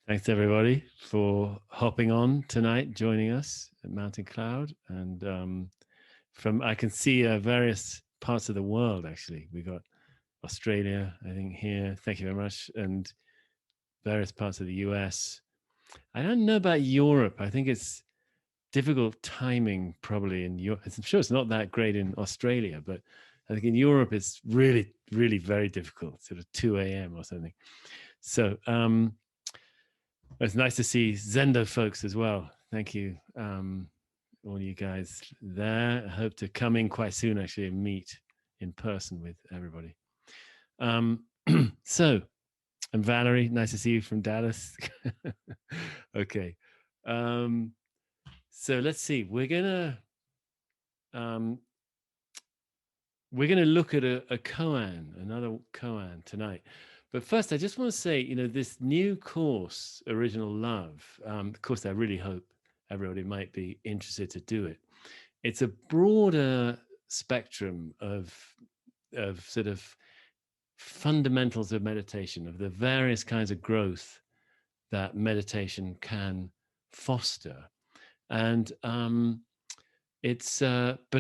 Thanks everybody for hopping on tonight, joining us at Mountain Cloud. And I can see various parts of the world. Actually, we got Australia, I think here. Thank you very much, and various parts of the US. I don't know about Europe. I think it's difficult timing probably in Europe. I'm sure it's not that great in Australia, but I think in Europe it's really, really very difficult. Sort of 2 a.m. or something. So. It's nice to see Zendo folks as well. Thank you, all you guys there. I hope to come in quite soon, actually, and meet in person with everybody. So, I'm Valerie. Nice to see you from Dallas. Okay. So let's see. We're gonna look at a koan, another koan tonight. But first, I just want to say, this new course, Original Love, of course, I really hope everybody might be interested to do it. It's a broader spectrum of sort of fundamentals of meditation, of the various kinds of growth that meditation can foster. And but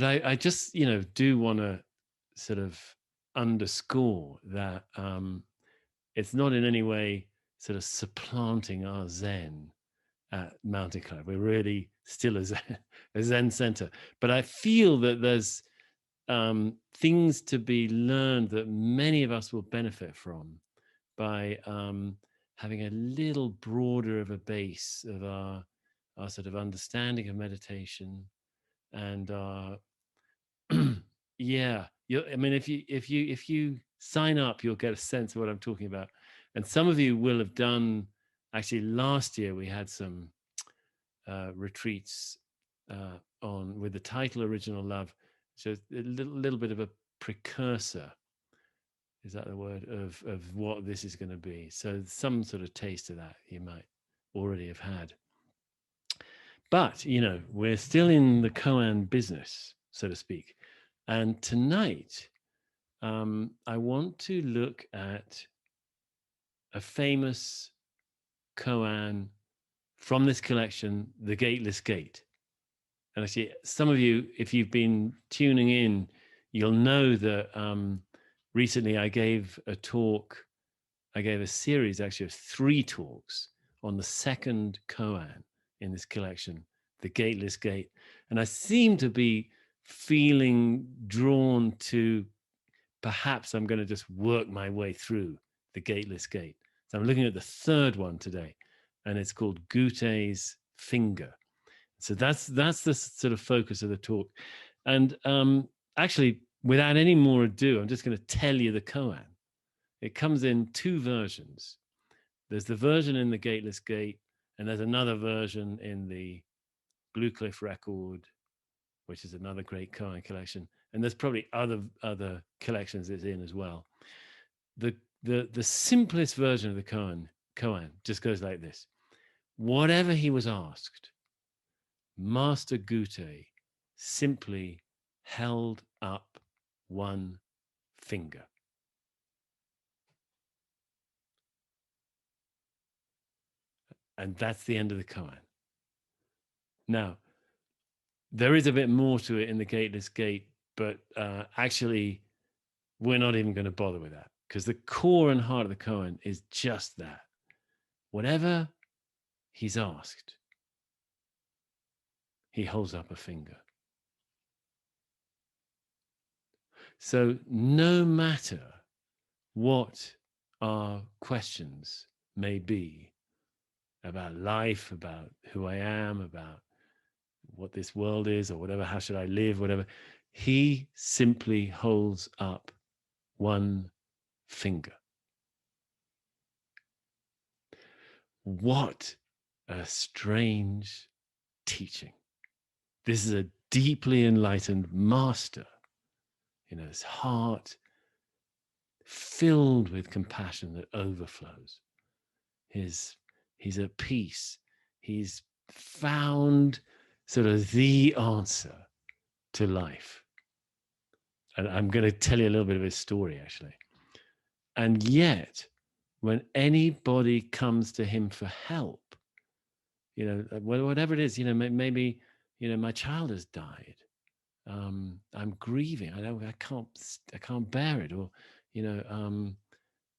I just, do want to sort of underscore that it's not in any way sort of supplanting our Zen at Mountain Cloud. We're really still a Zen center. But I feel that there's things to be learned that many of us will benefit from by having a little broader of a base of our sort of understanding of meditation and yeah. I mean, if you sign up, you'll get a sense of what I'm talking about. And some of you will have done, actually last year we had some retreats on with the title Original Love. So a little bit of a precursor, is that the word, of what this is going to be. So some sort of taste of that you might already have had. But, we're still in the koan business, so to speak. And tonight, I want to look at a famous koan from this collection, The Gateless Gate. And actually, some of you, if you've been tuning in, you'll know that recently I gave a series actually of 3 talks on the second koan in this collection, The Gateless Gate. And I seem to be feeling drawn to, perhaps I'm going to just work my way through The Gateless Gate. So I'm looking at the 3rd one today, and it's called Gutei's Finger. So that's the sort of focus of the talk. And actually, without any more ado, I'm just going to tell you the koan. It comes in 2 versions. There's the version in the Gateless Gate, and there's another version in the Blue Cliff Record, which is another great koan collection. And there's probably other collections it's in as well. The simplest version of the koan just goes like this. Whatever he was asked, Master Gutei simply held up one finger. And that's the end of the koan. Now, there is a bit more to it in the Gateless Gate, but actually, we're not even going to bother with that, because the core and heart of the koan is just that. Whatever he's asked, he holds up a finger. So no matter what our questions may be about life, about who I am, about what this world is, or whatever, how should I live, whatever, he simply holds up one finger. What a strange teaching. This is a deeply enlightened master, his heart filled with compassion that overflows. He's at peace. He's found sort of the answer to life. And I'm going to tell you a little bit of his story, actually. And yet, when anybody comes to him for help, whatever it is, maybe, my child has died. I'm grieving. I can't bear it, or,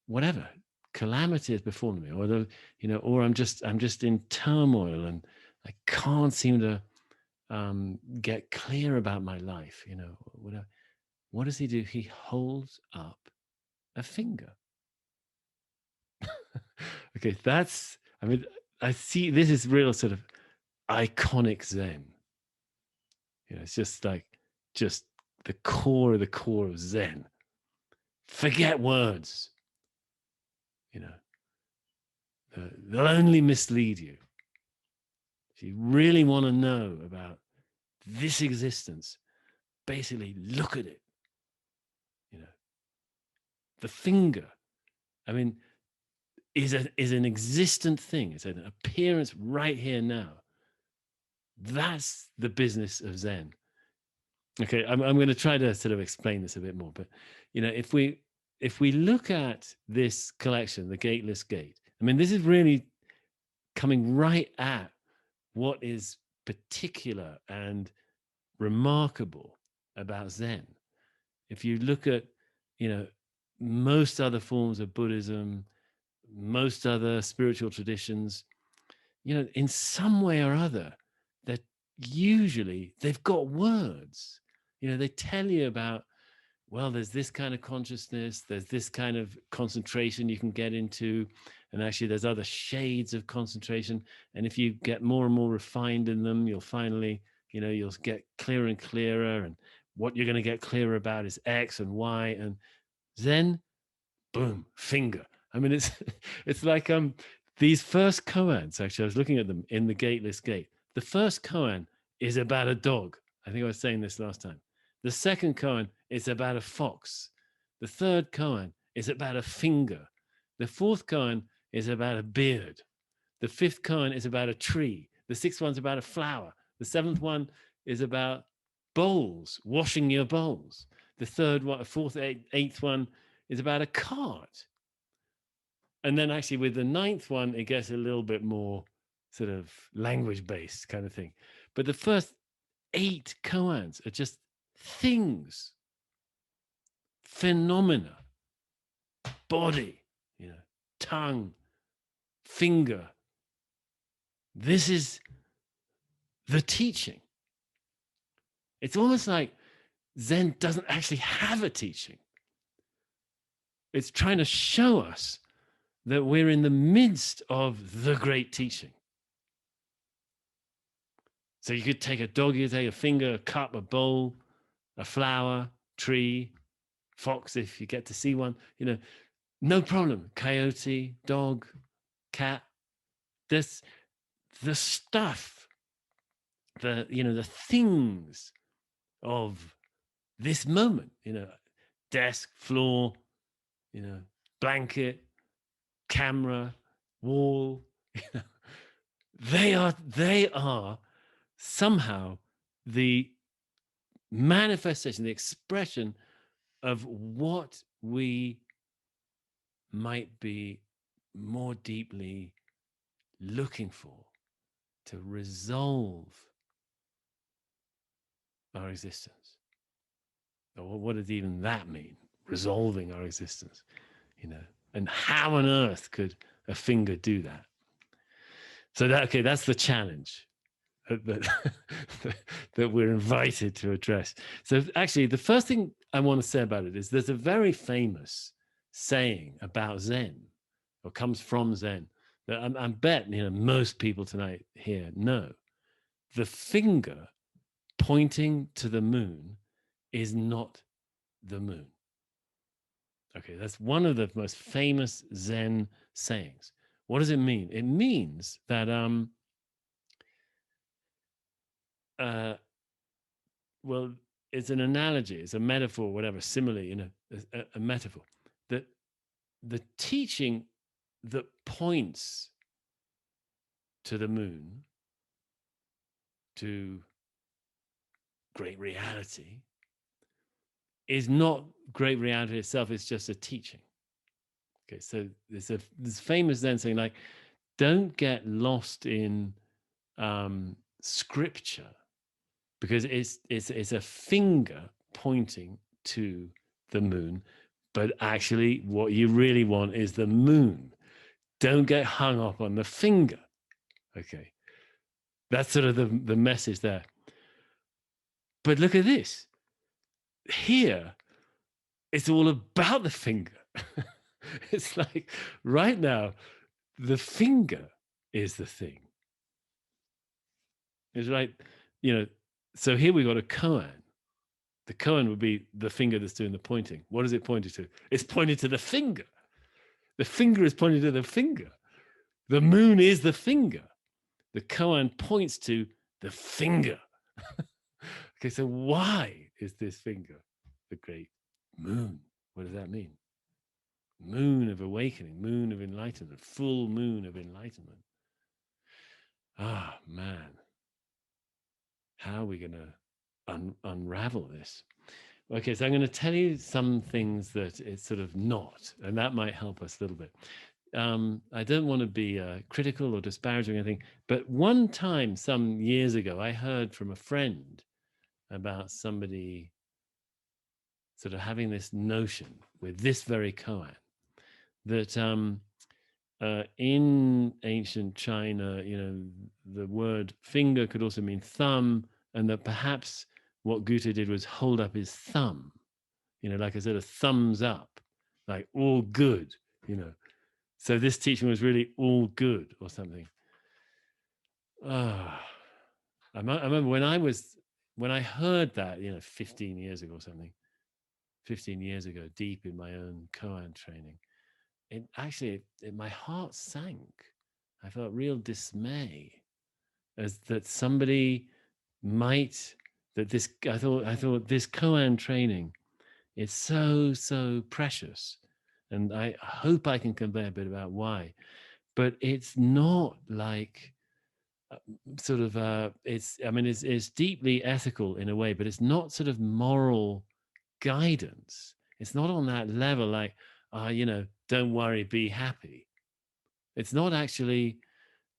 whatever calamity has befallen me, or I'm just in turmoil and I can't seem to get clear about my life. Whatever. What does he do? He holds up a finger. Okay, I see this is real sort of iconic Zen. It's just like the core of Zen. Forget words. They'll only mislead you. If you really want to know about this existence, basically look at it. The finger, I mean, is an existent thing. It's an appearance right here now. That's the business of Zen. Okay, I'm going to try to sort of explain this a bit more, but if we look at this collection, the Gateless Gate, I mean, this is really coming right at what is particular and remarkable about Zen. If you look at, most other forms of Buddhism, most other spiritual traditions, in some way or other, that usually they've got words. They tell you about, well, there's this kind of consciousness, there's this kind of concentration you can get into, and actually there's other shades of concentration. And if you get more and more refined in them, you'll finally, you'll get clearer and clearer. And what you're going to get clearer about is X and Y. And Zen, boom, finger. I mean, it's like these first koans. Actually, I was looking at them in the Gateless Gate. The first koan is about a dog. I think I was saying this last time. The second koan is about a fox. The third koan is about a finger. The fourth koan is about a beard. The fifth koan is about a tree. The sixth one's about a flower. The seventh one is about bowls, washing your bowls. The third one, fourth, eighth one is about a cart. And then actually with the ninth one, it gets a little bit more sort of language-based kind of thing. But the first 8 koans are just things, phenomena, body, tongue, finger. This is the teaching. It's almost like Zen doesn't actually have a teaching. It's trying to show us that we're in the midst of the great teaching. So you could take a dog, you could take a finger, a cup, a bowl, a flower, tree, fox, if you get to see one, no problem. Coyote, dog, cat. This, the stuff, the things of this moment, desk, floor, blanket, camera, wall, they are somehow the manifestation, the expression of what we might be more deeply looking for to resolve our existence. Or what does even that mean? Resolving our existence, and how on earth could a finger do that? So that's the challenge that that we're invited to address. So actually, the first thing I want to say about it is there's a very famous saying about Zen, or comes from Zen, that I bet most people tonight here know. The finger pointing to the moon is not the moon. Okay, that's one of the most famous Zen sayings. What does it mean? It means that well, it's an analogy, it's a metaphor, whatever, simile, a metaphor, that the teaching that points to the moon, to great reality, is not great reality itself, it's just a teaching. Okay, so there's famous Zen saying like, don't get lost in scripture, because it's a finger pointing to the moon, but actually what you really want is the moon. Don't get hung up on the finger. Okay, that's sort of the message there. But look at this. Here, it's all about the finger. It's like right now, the finger is the thing. It's right, so here we got a koan. The koan would be the finger that's doing the pointing. What is it pointing to? It's pointing to the finger. The finger is pointing to the finger. The moon is the finger. The koan points to the finger. Okay, so why is this finger the great moon? What does that mean? Moon of awakening, moon of enlightenment, full moon of enlightenment. Ah, man. How are we going to unravel this? Okay, so I'm going to tell you some things that it's sort of not, and that might help us a little bit. I don't want to be critical or disparaging or anything, but one time some years ago, I heard from a friend about somebody sort of having this notion with this very koan that in ancient China, the word finger could also mean thumb, and that perhaps what Gutei did was hold up his thumb, like a sort of thumbs up, like all good, So this teaching was really all good or something. I remember when I heard that, 15 years ago or something, 15 years ago, deep in my own koan training, it actually, my heart sank. I felt real dismay as that somebody might, I thought this koan training is so precious. And I hope I can convey a bit about why, but it's not like it's deeply ethical in a way, but it's not sort of moral guidance. It's not on that level, like, don't worry, be happy. It's not actually,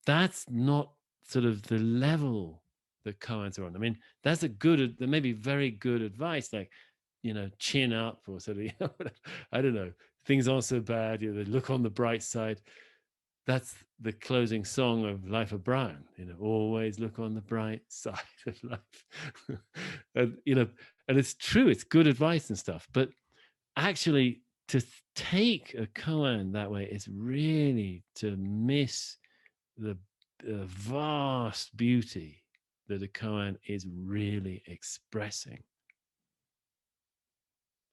that's not sort of the level that koans are on. I mean, that may be very good advice, like, chin up or sort of, I don't know, things aren't so bad, look on the bright side. That's the closing song of Life of Brian, always look on the bright side of life. And it's true, it's good advice and stuff, but actually to take a koan that way is really to miss the vast beauty that a koan is really expressing.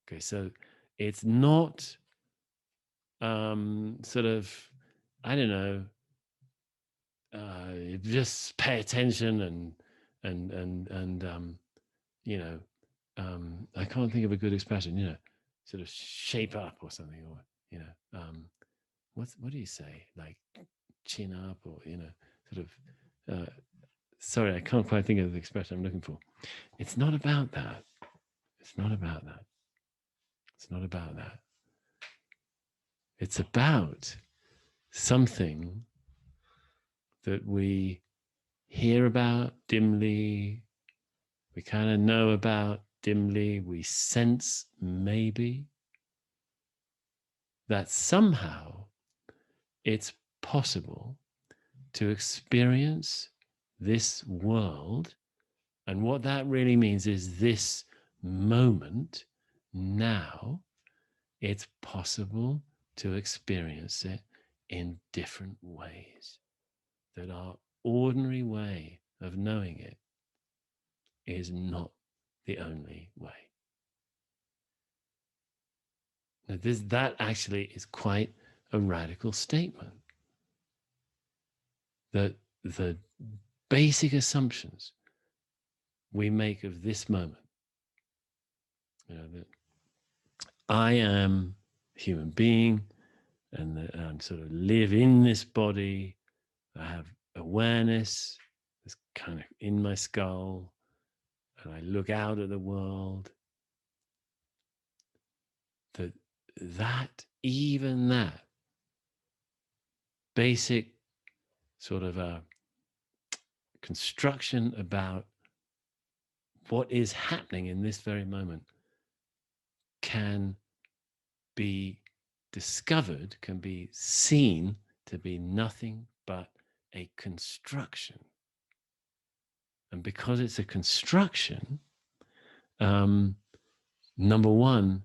Okay, so it's not sort of, I don't know, just pay attention and I can't think of a good expression, sort of shape up or something, or what do you say, like chin up, or sort of sorry, I can't quite think of the expression I'm looking for. It's not about that. It's not about that. It's not about that. It's about something that we hear about dimly, we kind of know about dimly, we sense maybe that somehow it's possible to experience this world. And what that really means is this moment now, it's possible to experience it in different ways. That our ordinary way of knowing it is not the only way. Now, that actually is quite a radical statement. That the basic assumptions we make of this moment, that I am a human being, and that I'm sort of live in this body. I have awareness that's kind of in my skull, and I look out at the world. Even that basic sort of a construction about what is happening in this very moment can be discovered, can be seen to be nothing but a construction. And because it's a construction, number one,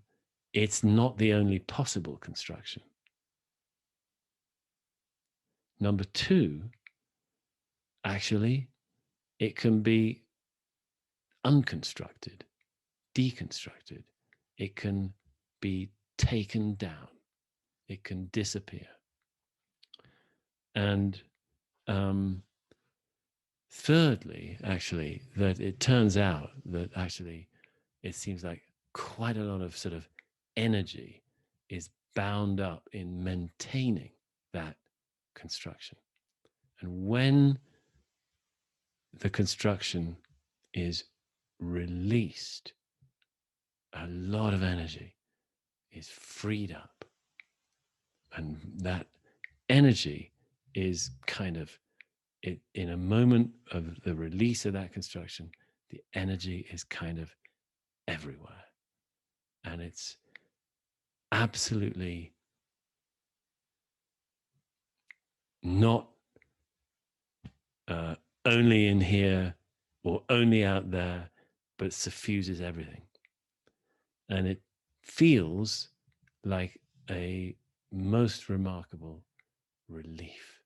it's not the only possible construction. Number two, actually, it can be unconstructed, deconstructed. It can be taken down. It can disappear. And thirdly, actually, that it turns out that actually it seems like quite a lot of sort of energy is bound up in maintaining that construction. And when the construction is released, a lot of energy is freed up. And that energy is kind of, in a moment of the release of that construction, the energy is kind of everywhere. And it's absolutely not only in here or only out there, but suffuses everything. And it feels like a most remarkable relief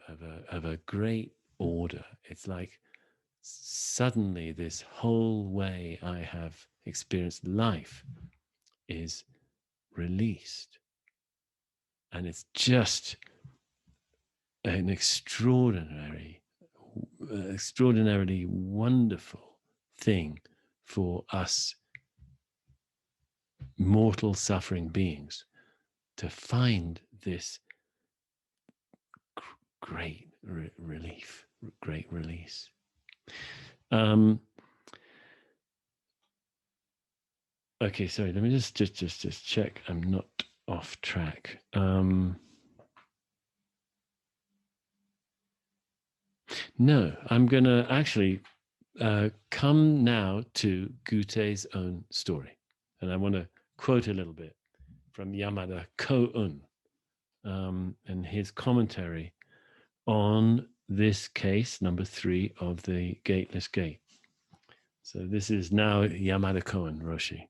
of a great order. It's like suddenly this whole way I have experienced life is released. And it's just an extraordinarily wonderful thing for us mortal suffering beings to find this great relief, great release. Okay, sorry, let me just check I'm not off track. No, I'm going to actually come now to Gutei's own story. And I want to quote a little bit from Yamada Koan and his commentary on this case, number 3 of the Gateless Gate. So this is now Yamada Koan Roshi.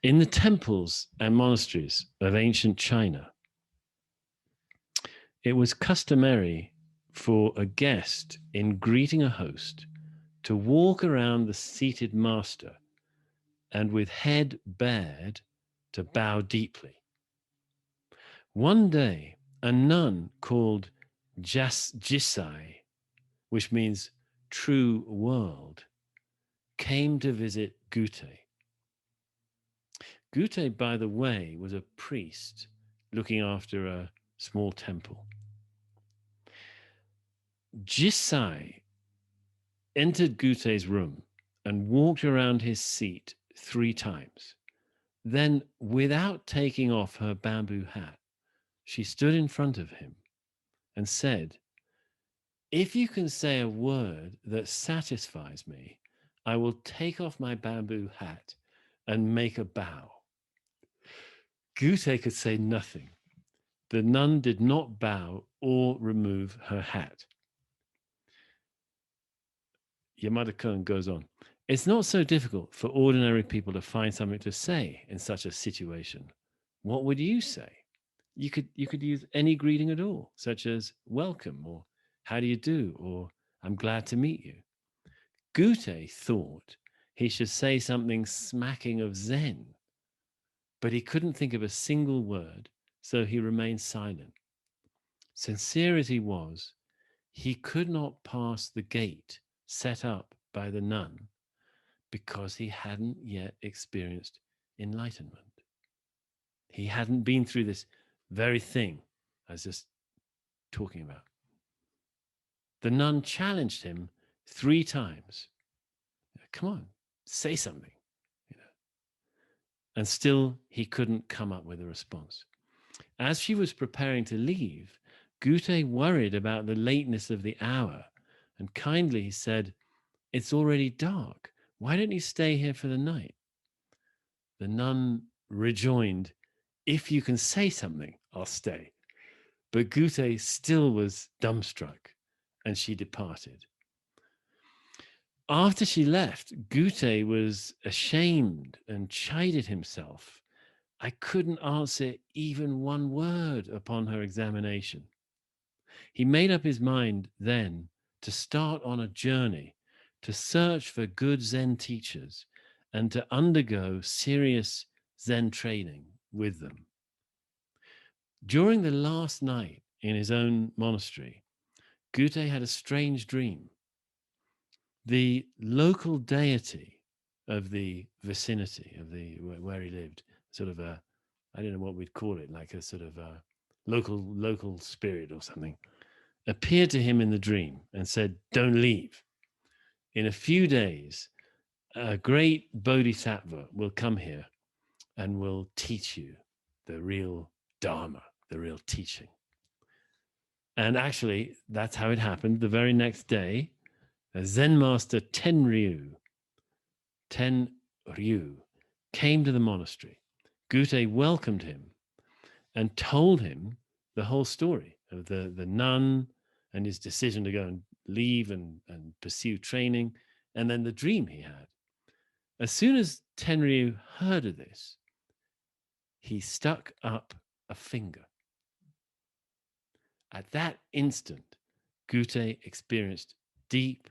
In the temples and monasteries of ancient China, it was customary for a guest in greeting a host to walk around the seated master and with head bared to bow deeply. One day, a nun called Jisai, which means true world, came to visit Gutei. Gutei, by the way, was a priest looking after a small temple. Jisai entered Gutei's room and walked around his seat 3 times. Then, without taking off her bamboo hat, she stood in front of him and said, "If you can say a word that satisfies me, I will take off my bamboo hat and make a bow." Gutei could say nothing. The nun did not bow or remove her hat. Yamada Koan goes on. It's not so difficult for ordinary people to find something to say in such a situation. What would you say? You could use any greeting at all, such as welcome or how do you do or I'm glad to meet you. Gutei thought he should say something smacking of Zen, but he couldn't think of a single word, so he remained silent. Sincere as he was, he could not pass the gate set up by the nun because he hadn't yet experienced enlightenment. He hadn't been through this very thing I was just talking about. The nun challenged him 3 times. Come on, say something. And still he couldn't come up with a response. As she was preparing to leave, Gutei worried about the lateness of the hour and kindly said, "It's already dark. Why don't you stay here for the night?" The nun rejoined, "If you can say something, I'll stay." But Gutei still was dumbstruck, and she departed. After she left, Gutei was ashamed and chided himself. "I couldn't answer even one word upon her examination." He made up his mind then to start on a journey to search for good Zen teachers and to undergo serious Zen training with them. During the last night in his own monastery, Gutei had a strange dream. The local deity of the vicinity of the where he lived, sort of a, I don't know what we'd call it, like a sort of a local spirit or something, appeared to him in the dream and said, "Don't leave. In a few days, a great bodhisattva will come here and will teach you the real Dharma, the real teaching." And actually, that's how it happened. The very next day, a Zen master Tenryu came to the monastery. Gutei welcomed him and told him the whole story of the nun and his decision to go and leave and pursue training, and then the dream he had. As soon as Tenryu heard of this, he stuck up a finger. At that instant, Gutei experienced deep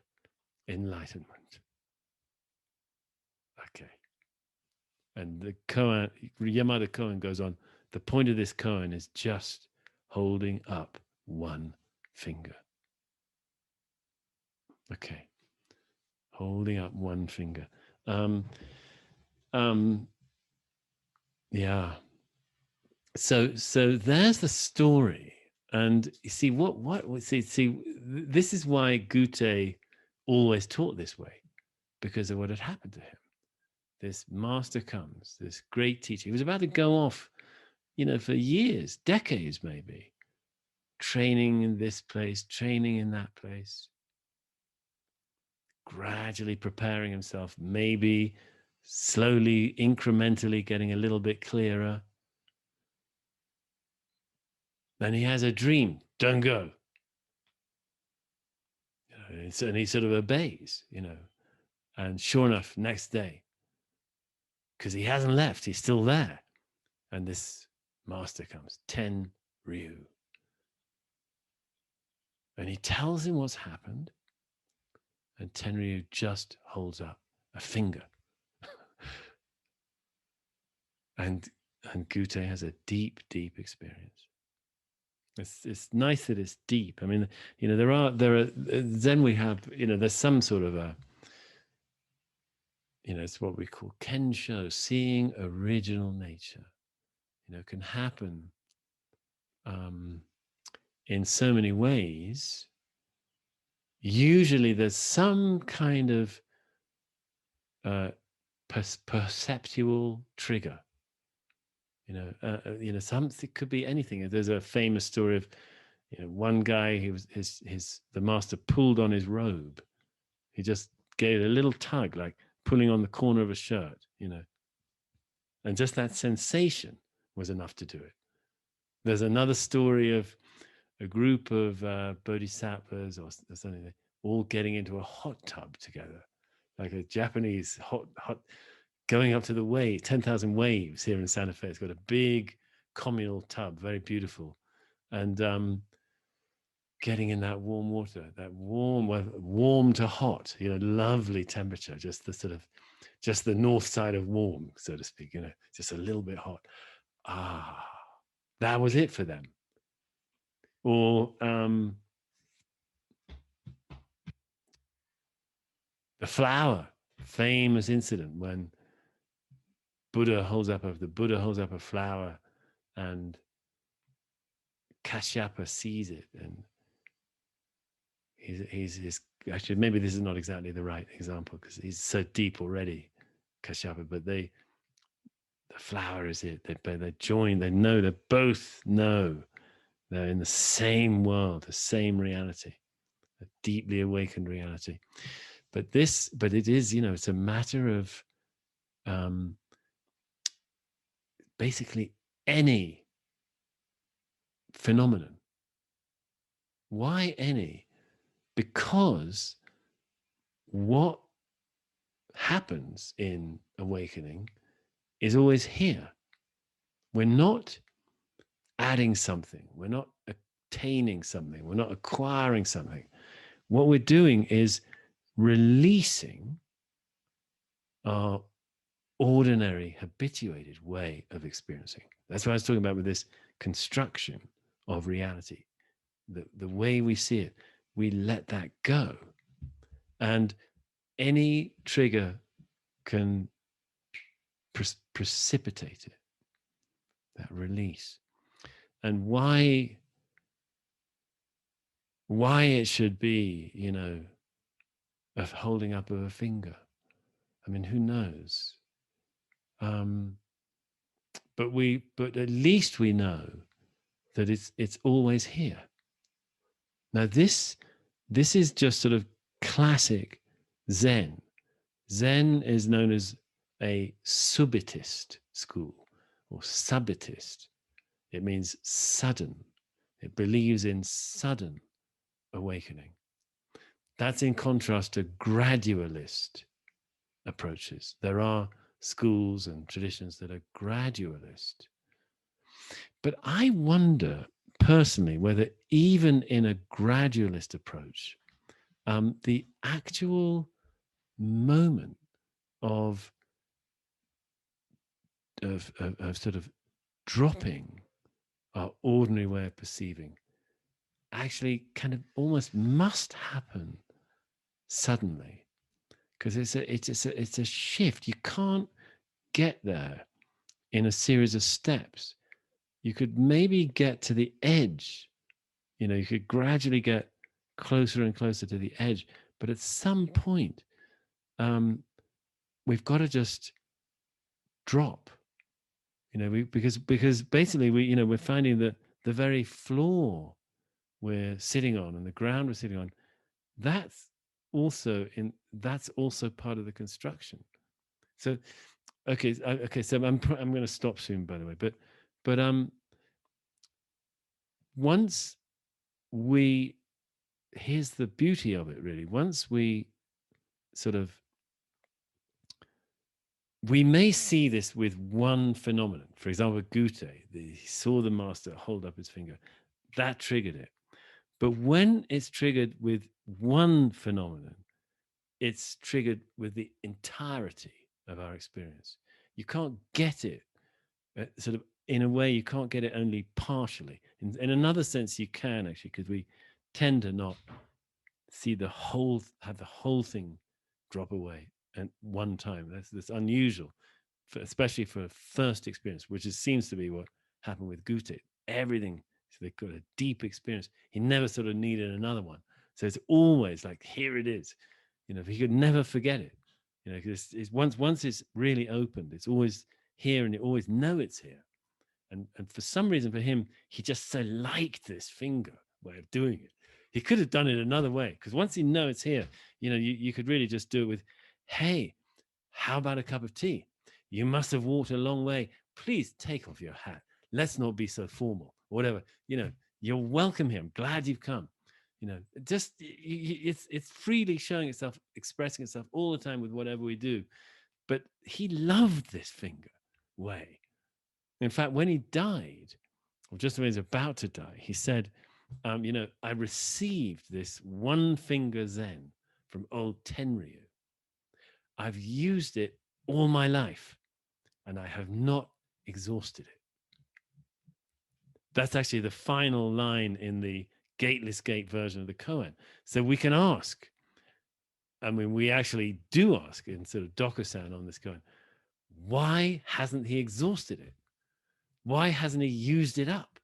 enlightenment. Okay. And the koan, Yamada koan goes on, the point of this koan is just holding up one finger. Okay. Holding up one finger. Yeah. So there's the story. And you see see this is why Gutei always taught this way, because of what had happened to him. This master comes, this great teacher. He was about to go off, for years, decades maybe, training in this place, training in that place, gradually preparing himself, maybe slowly, incrementally getting a little bit clearer. Then he has a dream, "Don't go." And he sort of obeys, And sure enough, next day, because he hasn't left, he's still there. And this master comes, Tenryu. And he tells him what's happened. And Tenryu just holds up a finger. and Gutei has a deep, deep experience. It's nice that it's deep. I mean, there are Zen. We have, there's some sort of a, it's what we call kensho, seeing original nature. Can happen in so many ways. Usually, there's some kind of perceptual trigger. Something could be anything. There's a famous story of, one guy. He was the master pulled on his robe. He just gave it a little tug, like pulling on the corner of a shirt, and just that sensation was enough to do it. There's another story of a group of bodhisattvas or something, all getting into a hot tub together, like a Japanese hot, going up to the wave, 10,000 waves here in Santa Fe. It's got a big communal tub, very beautiful. And getting in that warm water, that warm to hot, lovely temperature, just the north side of warm, so to speak, just a little bit hot. That was it for them. Or the flower, famous incident when the Buddha holds up a flower and Kashyapa sees it, and he's actually, maybe this is not exactly the right example because he's so deep already, Kashyapa, but the flower is it. They join. They know. They both know they're in the same world, the same reality, a deeply awakened reality. But it is, it's a matter of basically any phenomenon. Why any? Because what happens in awakening is always here. We're not adding something. We're not attaining something. We're not acquiring something. What we're doing is releasing our ordinary, habituated way of experiencing. That's what I was talking about with this construction of reality. The way we see it, we let that go. And any trigger can precipitate it, that release. And why it should be, of holding up of a finger. I mean, who knows? But at least we know that it's always here. Now this is just sort of classic Zen. Zen is known as a subitist school or subitist. It means sudden. It believes in sudden awakening. That's in contrast to gradualist approaches. There are schools and traditions that are gradualist. But I wonder personally whether even in a gradualist approach, the actual moment of sort of dropping our ordinary way of perceiving actually kind of almost must happen suddenly, because it's a shift. You can't get there in a series of steps. You could maybe get to the edge. You could gradually get closer and closer to the edge, but at some point, we've got to just drop. Because basically we're finding that the very floor we're sitting on and the ground we're sitting on, that's also part of the construction. So okay, so I'm going to stop soon, by the way, but once here's the beauty of it, really. Once we sort of, we may see this with one phenomenon. For example, Gutei, he saw the master hold up his finger. That triggered it. But when it's triggered with one phenomenon, it's triggered with the entirety of our experience. You can't get it sort of, in a way, you can't get it only partially. In another sense, you can actually, because we tend to not see have the whole thing drop away at one time. That's unusual, especially for a first experience, which seems to be what happened with Gutei. Everything, so they got a deep experience. He never sort of needed another one. So it's always like, here it is. He could never forget it. Because it's once it's really opened, it's always here, and you always know it's here. And for some reason, for him, he just so liked this finger way of doing it. He could have done it another way, because once you know it's here, you could really just do it with, hey, how about a cup of tea? You must have walked a long way. Please take off your hat. Let's not be so formal. Or whatever. You're welcome here. I'm glad you've come. Just it's freely showing itself, expressing itself all the time with whatever we do. But he loved this finger way. In fact, when he died, or just when he was about to die, he said, I received this one finger Zen from old Tenryu. I've used it all my life, and I have not exhausted it. That's actually the final line in the Gateless Gate version of the koan. So we can ask, I mean, we actually do ask in sort of Dokusan on this koan, why hasn't he exhausted it? Why hasn't he used it up?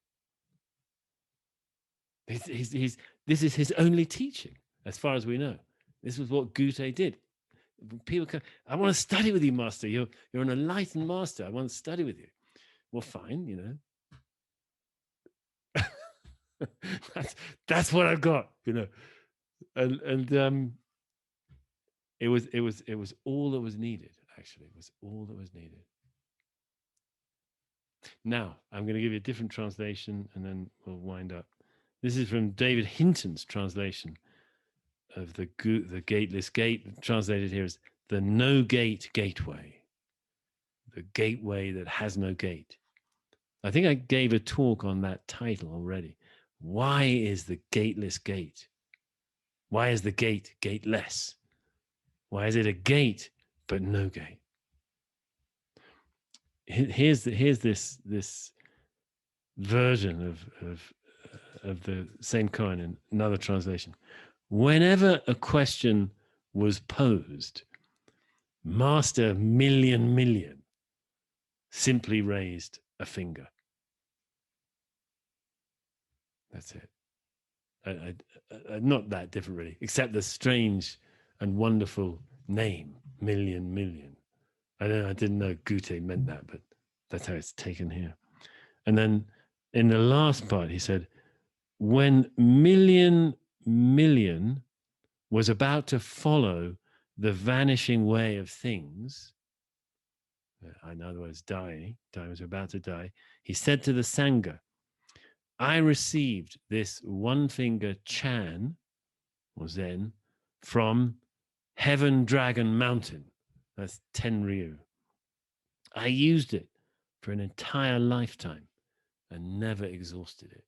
This is his only teaching, as far as we know. This was what Gutei did. People come, I want to study with you, master. You're an enlightened master. I want to study with you. Well, fine, you know. that's what I've got, you know. And it was all that was needed, actually. It was all that was needed. Now, I'm going to give you a different translation and then we'll wind up. This is from David Hinton's translation of the Gateless Gate, translated here as the no gate gateway, the gateway that has no gate. I think I gave a talk on that title already. Why is the gateless gate? Why is the gate gateless? Why is it a gate but no gate? Here's this version of the same koan in another translation. Whenever a question was posed, Master Million simply raised a finger. That's it. Not that different, really, except the strange and wonderful name, Million. I didn't know Gutei meant that, but that's how it's taken here. And then in the last part, he said, when Million was about to follow the vanishing way of things, in other words, dying was about to die, he said to the Sangha, I received this one finger Chan, or Zen, from Heaven Dragon Mountain. That's Tenryu. I used it for an entire lifetime and never exhausted it.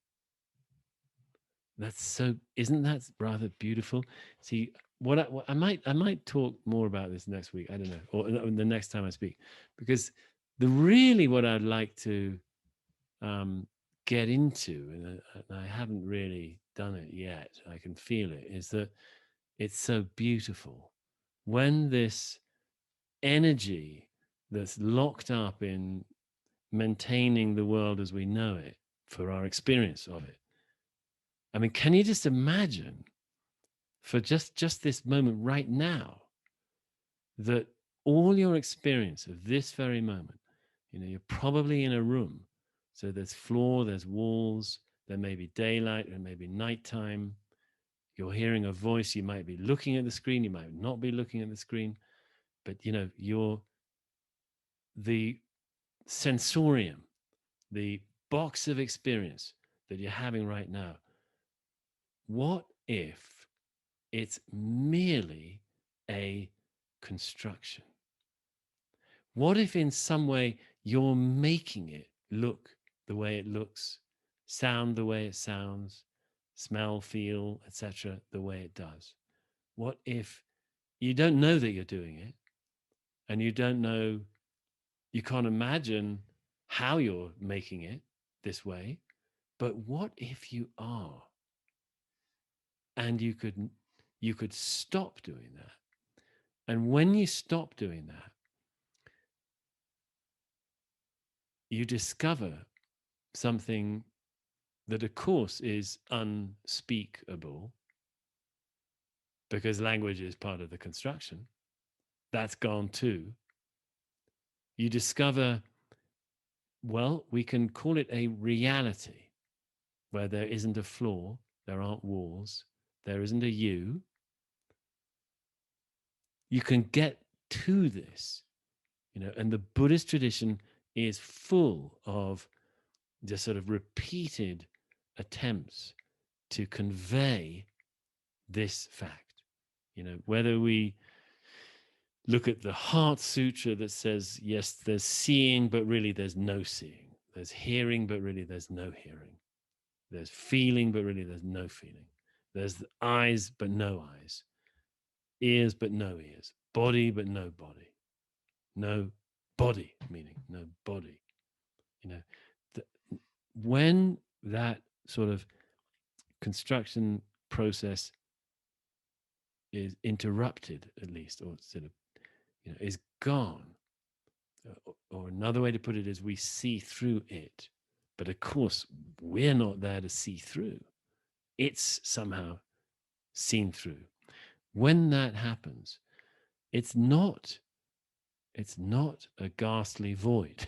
That's so, isn't that rather beautiful? See, what I might talk more about this next week. I don't know, or the next time I speak, because really what I'd like to get into, and I haven't really done it yet, I can feel it, is that it's so beautiful when this energy that's locked up in maintaining the world as we know it for our experience of it. I mean, can you just imagine for just this moment right now that all your experience of this very moment, you know, you're probably in a room. So there's floor, there's walls, there may be daylight, there may be nighttime. You're hearing a voice, you might be looking at the screen, you might not be looking at the screen, but you know, the sensorium, the box of experience that you're having right now. What if it's merely a construction? What if in some way you're making it look the way it looks, sound the way it sounds, smell, feel, etc., the way it does? What if you don't know that you're doing it and you don't know, you can't imagine how you're making it this way, but what if you are? And you could stop doing that. And when you stop doing that, you discover something that, of course, is unspeakable because language is part of the construction. That's gone too. You discover, well, we can call it a reality where there isn't a floor, there aren't walls, there isn't a you. You can get to this, you know, and the Buddhist tradition is full of just sort of repeated attempts to convey this fact. You know, whether we look at the Heart Sutra that says, yes, there's seeing, but really there's no seeing. There's hearing, but really there's no hearing. There's feeling, but really there's no feeling. There's eyes, but no eyes. Ears, but no ears. Body, but no body. No body, meaning no body. You know, when that sort of construction process is interrupted, at least, or sort of, you know, is gone. Or another way to put it is we see through it. But of course, we're not there to see through. It's somehow seen through. When that happens, it's not a ghastly void.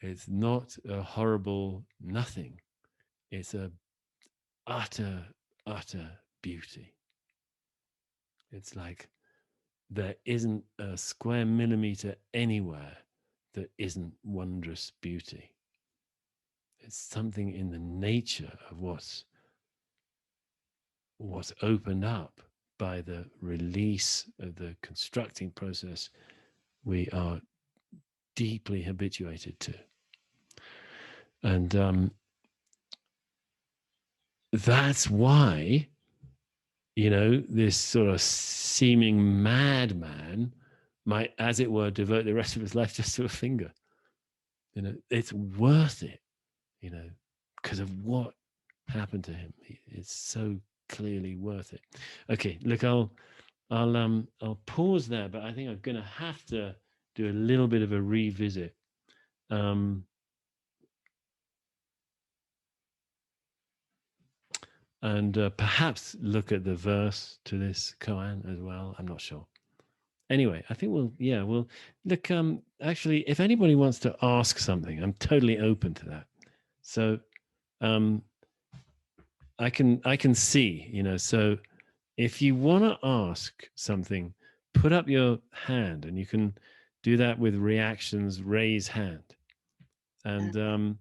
It's not a horrible nothing. It's a utter beauty. It's like there isn't a square millimeter anywhere that isn't wondrous beauty. It's something in the nature of what's opened up by the release of the constructing process we are deeply habituated to. And that's why, this sort of seeming madman might, as it were, devote the rest of his life just to a finger. It's worth it, because of what happened to him. It's so clearly worth it. Okay, look, I'll pause there, but I think I'm going to have to do a little bit of a revisit. And perhaps look at the verse to this koan as well. I'm not sure. Anyway, I think we'll look. Actually, if anybody wants to ask something, I'm totally open to that. So, I can see, So, if you want to ask something, put up your hand, and you can do that with reactions. Raise hand, and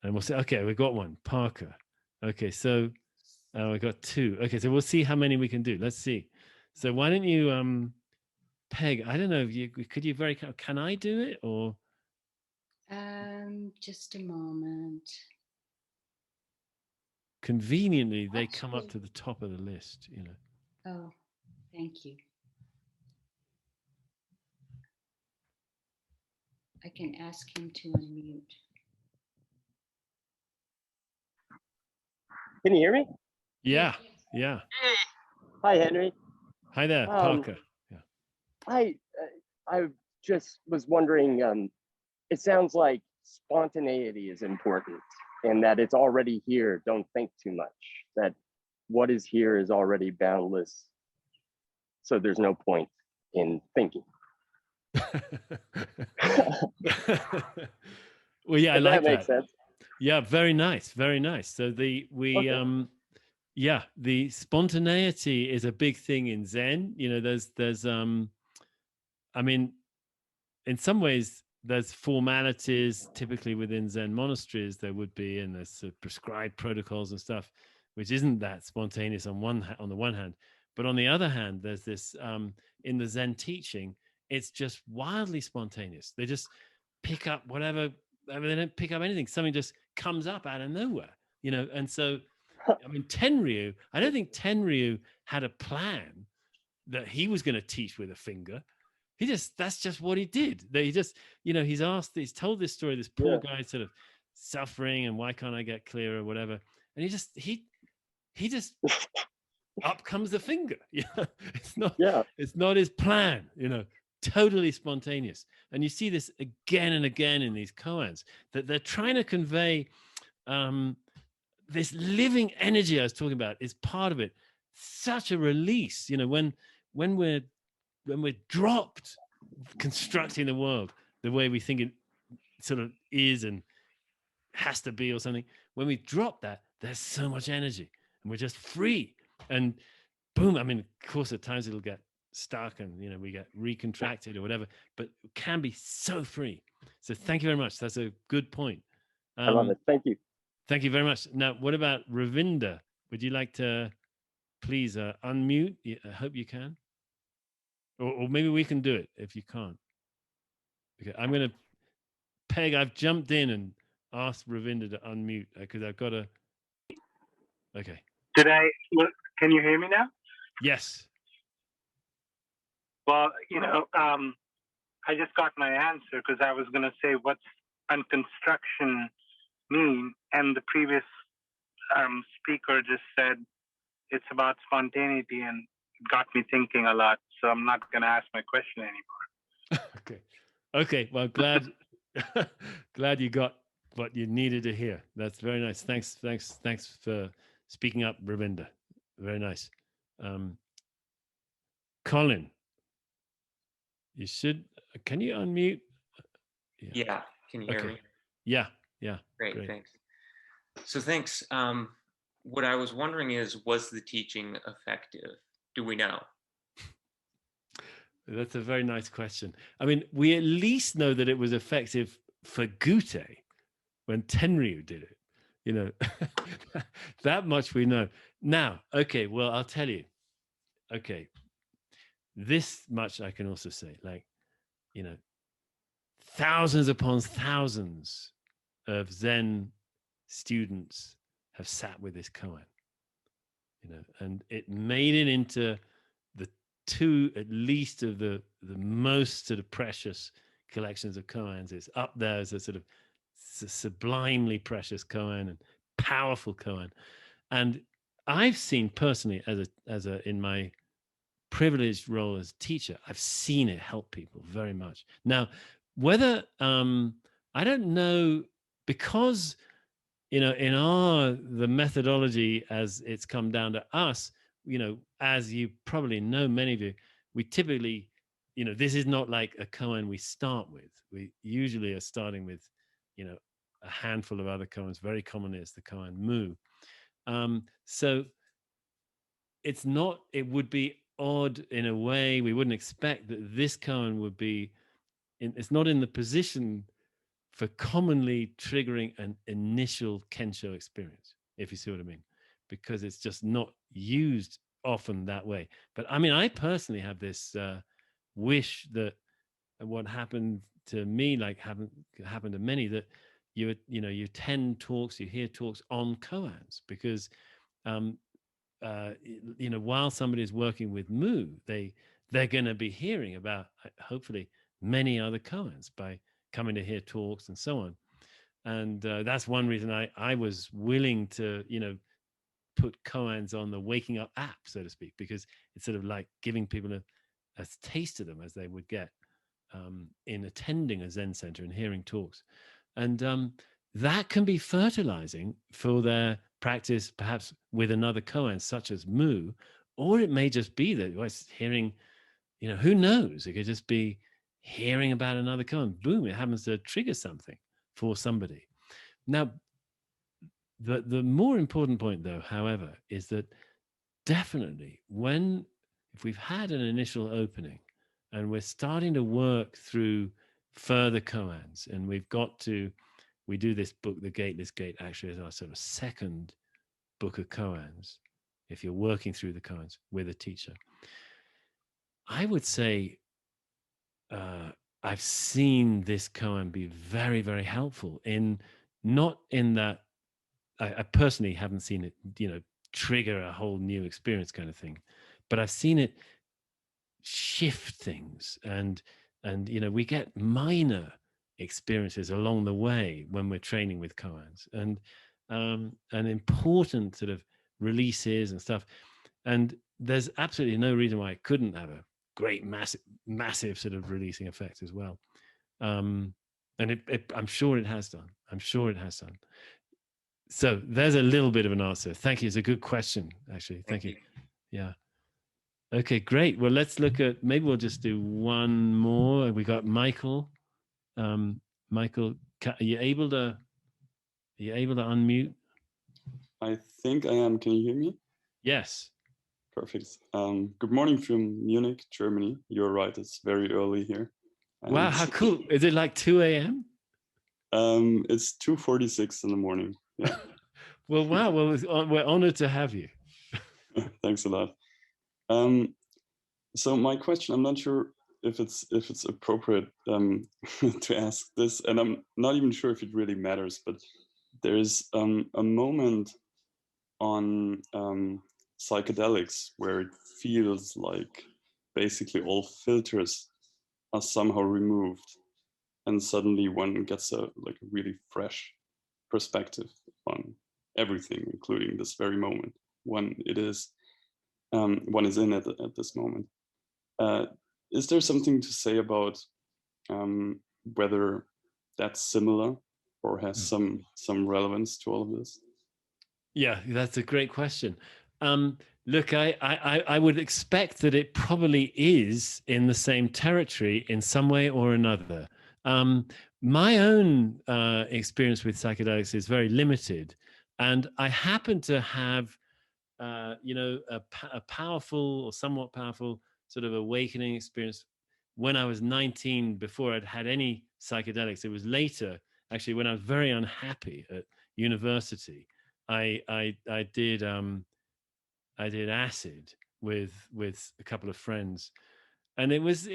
we'll say, okay, we've got one. Parker. Okay, so. Oh, I got two. Okay, so we'll see how many we can do. Let's see. So why don't you, Peg? I don't know if you could. You very can I do it or? Just a moment. Conveniently, they come up to the top of the list. Oh, thank you. I can ask him to unmute. Can you hear me? Yeah. Hi, Henry. Hi there, Parker. Yeah. I just was wondering. It sounds like spontaneity is important, and that it's already here. Don't think too much. That what is here is already boundless. So there's no point in thinking. Well, yeah, I like that. Makes sense. Yeah, very nice, very nice. So the spontaneity is a big thing in Zen. There's I mean, in some ways, there's formalities typically within Zen monasteries there would be, and there's prescribed protocols and stuff, which isn't that spontaneous on the one hand, but on the other hand, there's this in the Zen teaching, it's just wildly spontaneous. They just pick up whatever. I mean, they don't pick up anything. Something just comes up out of nowhere, And so, I mean, Tenryu. I don't think Tenryu had a plan that he was going to teach with a finger. That's just what he did. He just, he's told this story, this poor guy sort of suffering, and why can't I get clear or whatever. And he just up comes the finger. It's not his plan, totally spontaneous. And you see this again and again in these koans, that they're trying to convey this living energy I was talking about is part of it. Such a release, when we're dropped constructing the world the way we think it sort of is and has to be or something, when we drop that, there's so much energy and we're just free. And boom, I mean, of course, at times it'll get stuck and, we get recontracted or whatever, but it can be so free. So thank you very much. That's a good point. I love it. Thank you. Thank you very much. Now, what about Ravinder? Would you like to please unmute? I hope you can. Or maybe we can do it if you can't. Okay, I'm going to, Peg, I've jumped in and asked Ravinder to unmute because I've got to. Okay. Can you hear me now? Yes. Well, I just got my answer because I was going to say, what's unconstruction mean? And the previous speaker just said it's about spontaneity, and it got me thinking a lot. So I'm not going to ask my question anymore. Okay. Well, glad you got what you needed to hear. That's very nice. Thanks for speaking up, Ravinder. Very nice. Colin, You should. Can you unmute? Yeah. Can you hear Okay. me? Yeah. Yeah. Great. Thanks. So thanks. What I was wondering is, was the teaching effective? Do we know? That's a very nice question. I mean, we at least know that it was effective for Gutei when Tenryu did it. You know, that much we know. Now, okay, well, I'll tell you. Okay, this much I can also say, like, you know, thousands upon thousands of Zen students have sat with this koan, you know, and it made it into the two, at least, of the most sort of precious collections of koans. It's up there as a sort of sublimely precious koan and powerful koan. And I've seen personally, as a in my privileged role as teacher, I've seen it help people very much. Now, whether I don't know, because you know, in the methodology as it's come down to us, you know, as you probably know, many of you, we typically, you know, this is not like a koan we start with. We usually are starting with, you know, a handful of other koans. Very commonly it's the koan mu. So it's not, it would be odd in a way. We wouldn't expect that this koan would be it's not in the position for commonly triggering an initial Kensho experience, if you see what I mean, because it's just not used often that way. But I mean, I personally have this wish that what happened to me, like happened to many, that you attend talks, you hear talks on koans, because you know, while somebody is working with mu, they're going to be hearing about hopefully many other koans by coming to hear talks and so on. And that's one reason I was willing to, you know, put koans on the waking up app, so to speak, because it's sort of like giving people a taste of them as they would get in attending a Zen center and hearing talks. And that can be fertilizing for their practice, perhaps with another koan, such as mu, or it may just be that it's hearing, you know, who knows? It could just be hearing about another koan. Boom, it happens to trigger something for somebody. Now, the more important point, though, however, is that definitely if we've had an initial opening and we're starting to work through further koans, and we do this book, The Gateless Gate, actually as our sort of second book of koans, if you're working through the koans with a teacher. I would say I've seen this koan be very, very helpful not in that I personally haven't seen it, you know, trigger a whole new experience kind of thing, but I've seen it shift things, and you know, we get minor experiences along the way when we're training with koans, and important sort of releases and stuff. And there's absolutely no reason why it couldn't have a great massive sort of releasing effect as well. And I'm sure it has done. So there's a little bit of an answer. Thank you. It's a good question, actually. Thank you. Yeah. Okay, great. Well, let's look at, maybe we'll just do one more. We got Michael. Michael, are you able to unmute? I think I am. Can you hear me? Yes. Perfect. Good morning from Munich, Germany. You're right. It's very early here. Wow, how cool. Is it like 2 a.m.? It's 2:46 in the morning. Yeah. Well, wow. Well, we're honored to have you. Thanks a lot. So my question, I'm not sure if it's appropriate to ask this, and I'm not even sure if it really matters, but there's a moment on psychedelics where it feels like basically all filters are somehow removed, and suddenly one gets a really fresh perspective on everything, including this very moment when one is in at this moment. Is there something to say about whether that's similar or has some relevance to all of this? Yeah, that's a great question. Look, I would expect that it probably is in the same territory in some way or another. My own experience with psychedelics is very limited, and I happen to have, a powerful or somewhat powerful sort of awakening experience when I was 19, before I'd had any psychedelics. It was later, actually, when I was very unhappy at university. I did. I did acid with a couple of friends, and it was a,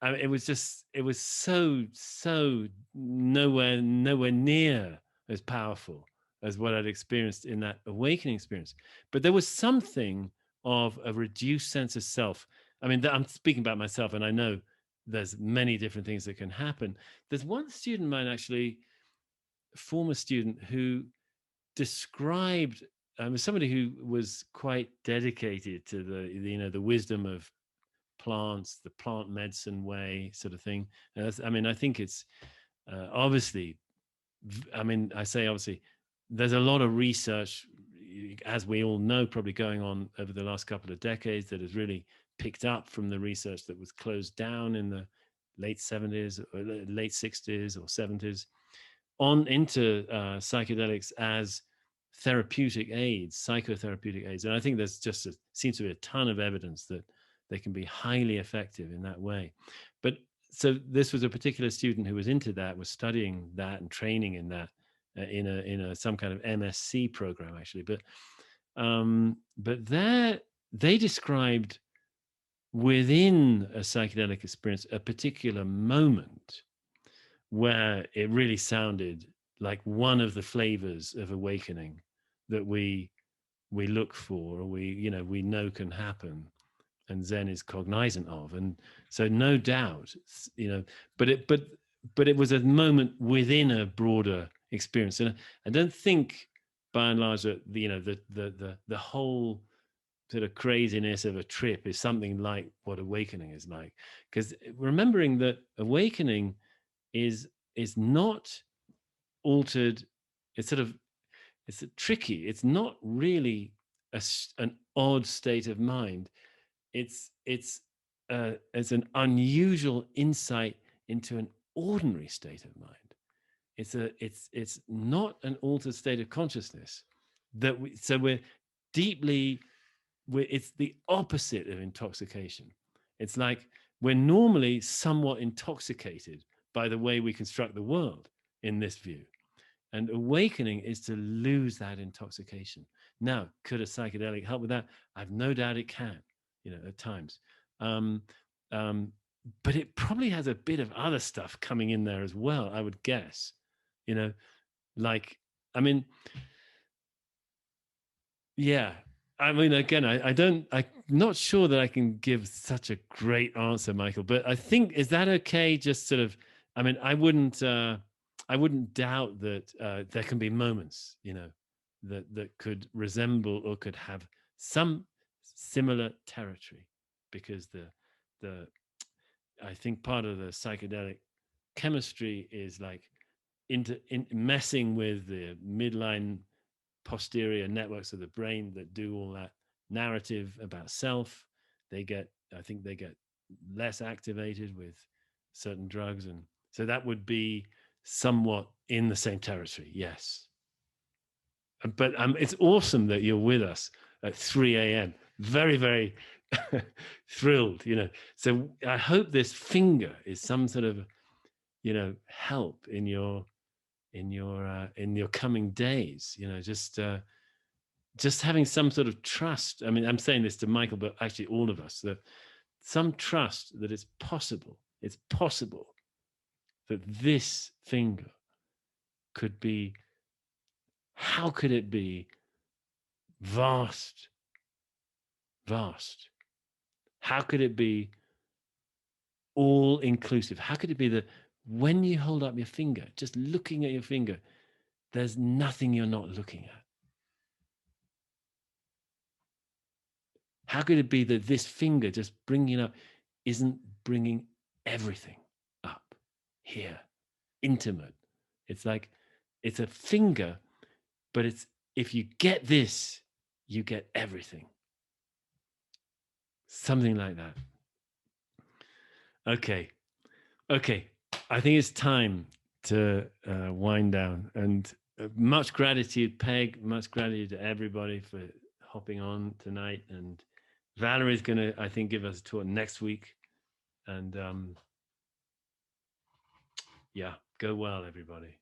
I mean, it was so nowhere near as powerful as what I'd experienced in that awakening experience. But there was something of a reduced sense of self. I mean, I'm speaking about myself, and I know there's many different things that can happen. There's one student of mine, actually, former student, who described, somebody who was quite dedicated to the wisdom of plants, the plant medicine way, sort of thing. I mean, I think it's obviously, I mean, I say obviously, there's a lot of research, as we all know, probably going on over the last couple of decades, that has really picked up from the research that was closed down in the late 70s or late 60s or 70s on into psychedelics as therapeutic aids, psychotherapeutic aids. And I think there's seems to be a ton of evidence that they can be highly effective in that way. But so this was a particular student who was into that, was studying that and training in that in a some kind of MSc program, actually. But there they described within a psychedelic experience a particular moment where it really sounded like one of the flavors of awakening that we look for, or we know can happen, and Zen is cognizant of. And so no doubt, but it was a moment within a broader experience. And I don't think, by and large, that the whole sort of craziness of a trip is something like what awakening is like, because remembering that awakening is not altered. It's tricky. It's not really an odd state of mind. It's an unusual insight into an ordinary state of mind. It's not an altered state of consciousness we're deeply, it's the opposite of intoxication. It's like we're normally somewhat intoxicated by the way we construct the world in this view. And awakening is to lose that intoxication. Now, could a psychedelic help with that? I've no doubt it can, at times. But it probably has a bit of other stuff coming in there as well, I would guess. I mean, yeah. I mean, again, I'm not sure that I can give such a great answer, Michael, but I think, is that okay? Just sort of, I mean, I wouldn't doubt that there can be moments, that could resemble or could have some similar territory, because I think part of the psychedelic chemistry is like messing with the midline posterior networks of the brain that do all that narrative about self. I think they get less activated with certain drugs, and so that would be somewhat in the same territory. Yes. But it's awesome that you're with us at 3 a.m. Very, very thrilled, So I hope this finger is some sort of, help in your coming days. Just having some sort of trust. I mean, I'm saying this to Michael, but actually all of us, that some trust that it's possible that this finger could be, how could it be vast? How could it be all inclusive? How could it be that when you hold up your finger, just looking at your finger, there's nothing you're not looking at? How could it be that this finger just bringing up isn't bringing everything up here, intimate? It's like it's a finger, but if you get this, you get everything. Something like that. Okay. I think it's time to wind down. And much gratitude, Peg. Much gratitude to everybody for hopping on tonight. And Valerie's going to, I think, give us a tour next week. And yeah, go well, everybody.